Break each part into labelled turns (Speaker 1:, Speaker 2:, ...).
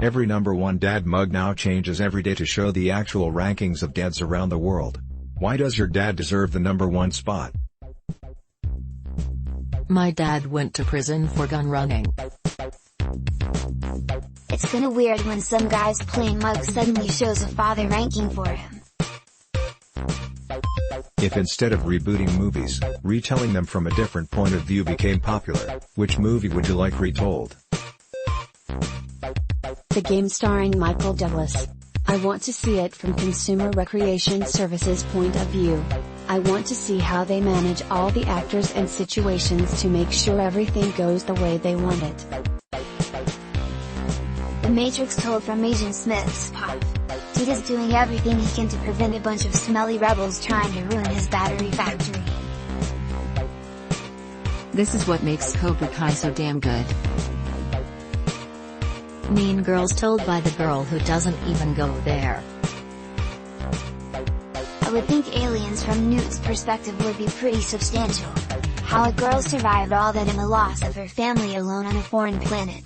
Speaker 1: Every number one dad mug now changes every day to show the actual rankings of dads around the world. Why does your dad deserve the number one spot?
Speaker 2: My dad went to prison for gun running.
Speaker 3: It's kinda weird when some guy's playing mug suddenly shows a father ranking for him.
Speaker 1: If instead of rebooting movies, retelling them from a different point of view became popular, which movie would you like retold?
Speaker 4: The game starring Michael Douglas. I want to see it from Consumer Recreation Services point of view. I want to see how they manage all the actors and situations to make sure everything goes the way they want it.
Speaker 3: The Matrix told from Agent Smith's pop. Dude is doing everything he can to prevent a bunch of smelly rebels trying to ruin his battery factory.
Speaker 5: This is what makes Cobra Kai so damn good.
Speaker 2: Mean Girls told by the girl who doesn't even go there.
Speaker 3: I would think Aliens from Newt's perspective would be pretty substantial. How a girl survived all that and the loss of her family alone on a foreign planet.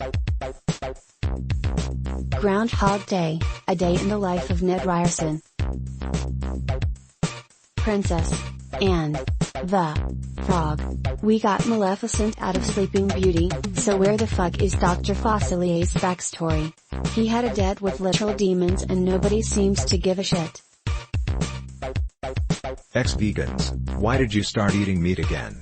Speaker 4: Groundhog Day, a day in the life of Ned Ryerson. Princess and the Frog. We got Maleficent out of Sleeping Beauty, so where the fuck is Dr. Fossilier's backstory? He had a dad with literal demons and nobody seems to give a shit.
Speaker 1: Ex-vegans, why did you start eating meat again?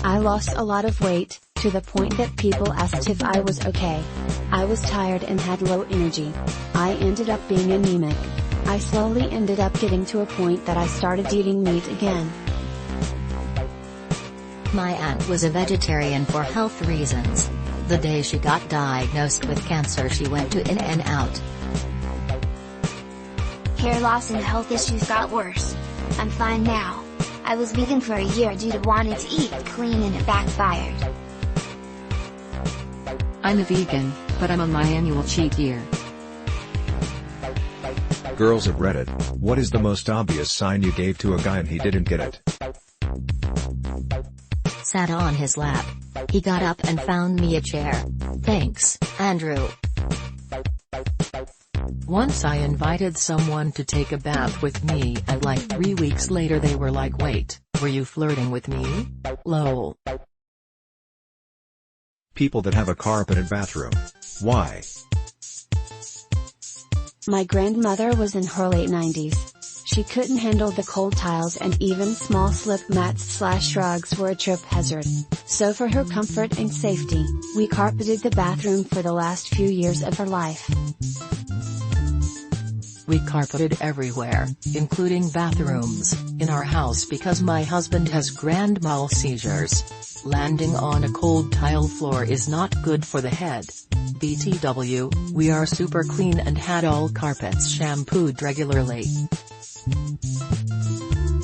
Speaker 4: I lost a lot of weight, to the point that people asked if I was okay. I was tired and had low energy. I ended up being anemic. I slowly ended up getting to a point that I started eating meat again.
Speaker 2: My aunt was a vegetarian for health reasons. The day she got diagnosed with cancer she went to In-N-Out.
Speaker 3: Hair loss and health issues got worse. I'm fine now. I was vegan for a year due to wanting to eat clean and it backfired.
Speaker 5: I'm a vegan, but I'm on my annual cheat year.
Speaker 1: Girls of Reddit, what is the most obvious sign you gave to a guy and he didn't get it?
Speaker 2: Sat on his lap. He got up and found me a chair. Thanks, Andrew. Once I invited someone to take a bath with me and like 3 weeks later they were like, wait, were you flirting with me? Lol.
Speaker 1: People that have a carpeted bathroom. Why?
Speaker 4: My grandmother was in her late 90s. She couldn't handle the cold tiles and even small slip mats/rugs were a trip hazard. So for her comfort and safety, we carpeted the bathroom for the last few years of her life.
Speaker 2: We carpeted everywhere, including bathrooms, in our house because my husband has grand mal seizures. Landing on a cold tile floor is not good for the head. BTW, we are super clean and had all carpets shampooed regularly.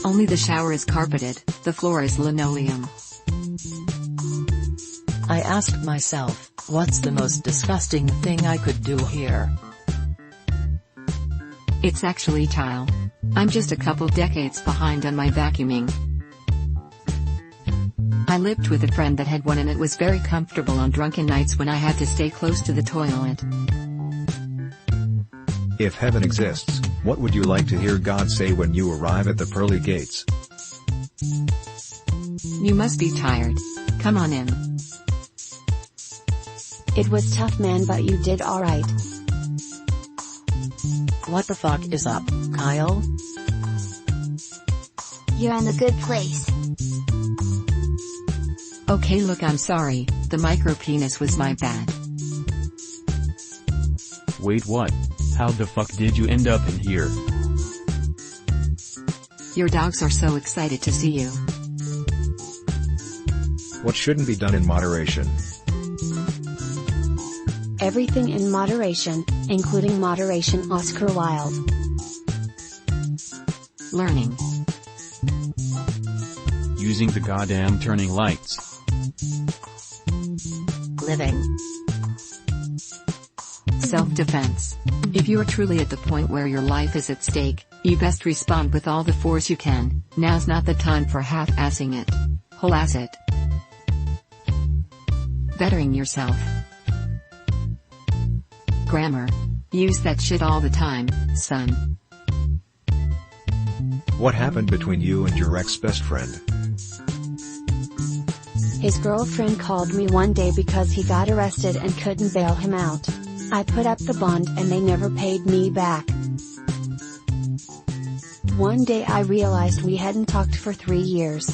Speaker 5: Only the shower is carpeted, the floor is linoleum.
Speaker 2: I asked myself, what's the most disgusting thing I could do here?
Speaker 5: It's actually tile. I'm just a couple decades behind on my vacuuming. I lived with a friend that had one and it was very comfortable on drunken nights when I had to stay close to the toilet.
Speaker 1: If heaven exists, what would you like to hear God say when you arrive at the pearly gates?
Speaker 5: You must be tired. Come on in.
Speaker 4: It was tough, man, but you did alright.
Speaker 2: What the fuck is up, Kyle?
Speaker 3: You're in the good place.
Speaker 5: Okay, look, I'm sorry, the micro penis was my bad.
Speaker 6: Wait, what? How the fuck did you end up in here?
Speaker 5: Your dogs are so excited to see you.
Speaker 1: What shouldn't be done in moderation?
Speaker 4: Everything in moderation, including moderation. Oscar Wilde.
Speaker 5: Learning.
Speaker 6: Using the goddamn turning lights.
Speaker 2: Living.
Speaker 5: Self-defense. If you are truly at the point where your life is at stake, you best respond with all the force you can. Now's not the time for half-assing it. Whole-ass it. Bettering yourself. Grammar. Use that shit all the time, son.
Speaker 1: What happened between you and your ex-best friend?
Speaker 4: His girlfriend called me one day because he got arrested and couldn't bail him out. I put up the bond and they never paid me back. One day I realized we hadn't talked for 3 years.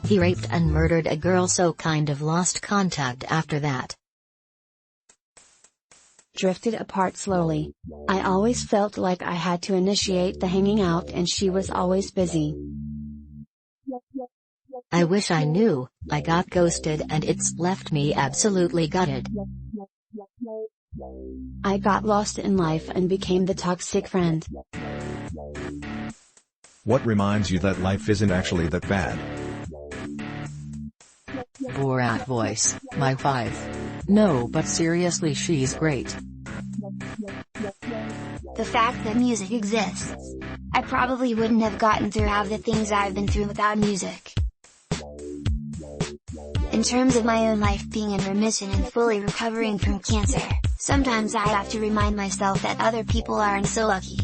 Speaker 2: He raped and murdered a girl, so kind of lost contact after that.
Speaker 4: Drifted apart slowly. I always felt like I had to initiate the hanging out and she was always busy.
Speaker 2: I wish I knew. I got ghosted and it's left me absolutely gutted.
Speaker 4: I got lost in life and became the toxic friend.
Speaker 1: What reminds you that life isn't actually that bad?
Speaker 2: Borat voice, my wife. No, but seriously, she's great.
Speaker 3: The fact that music exists. I probably wouldn't have gotten through half the things I've been through without music. In terms of my own life being in remission and fully recovering from cancer, sometimes I have to remind myself that other people aren't so lucky.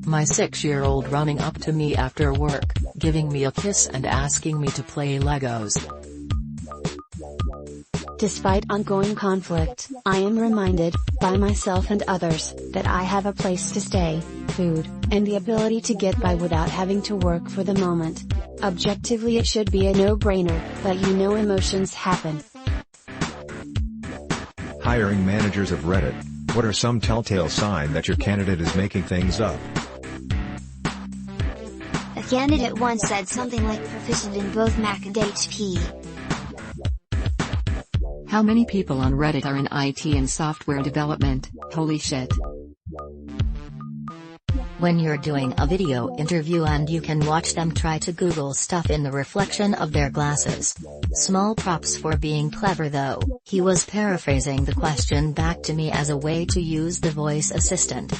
Speaker 2: My 6-year-old running up to me after work, giving me a kiss and asking me to play Legos.
Speaker 4: Despite ongoing conflict, I am reminded, by myself and others, that I have a place to stay, food, and the ability to get by without having to work for the moment. Objectively it should be a no-brainer, but you know emotions happen.
Speaker 1: Hiring managers of Reddit. What are some telltale signs that your candidate is making things up?
Speaker 3: A candidate once said something like proficient in both Mac and HP.
Speaker 5: How many people on Reddit are in IT and software development? Holy shit.
Speaker 2: When you're doing a video interview and you can watch them try to Google stuff in the reflection of their glasses. Small props for being clever though. He was paraphrasing the question back to me as a way to use the voice assistant.